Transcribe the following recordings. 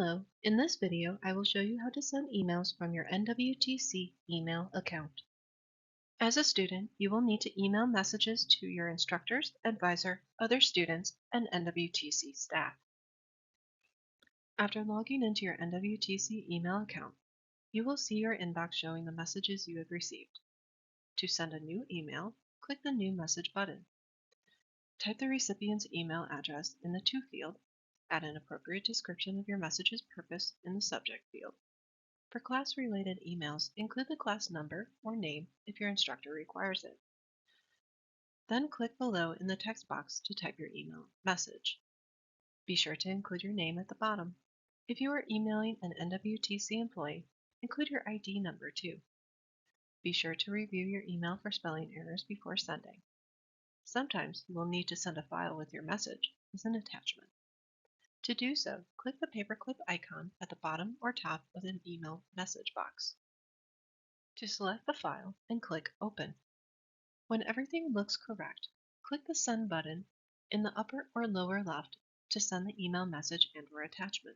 Hello, in this video I will show you how to send emails from your NWTC email account. As a student, you will need to email messages to your instructors, advisor, other students, and NWTC staff. After logging into your NWTC email account, you will see your inbox showing the messages you have received. To send a new email, click the New Message button. Type the recipient's email address in the To field. Add an appropriate description of your message's purpose in the Subject field. For class-related emails, include the class number or name if your instructor requires it. Then click below in the text box to type your email message. Be sure to include your name at the bottom. If you are emailing an NWTC employee, include your ID number too. Be sure to review your email for spelling errors before sending. Sometimes you will need to send a file with your message as an attachment. To do so, click the paperclip icon at the bottom or top of an email message box. To select the file and click Open. When everything looks correct, click the Send button in the upper or lower left to send the email message and/or attachment.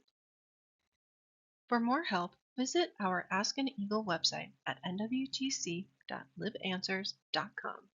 For more help, visit our Ask an Eagle website at nwtc.libanswers.com.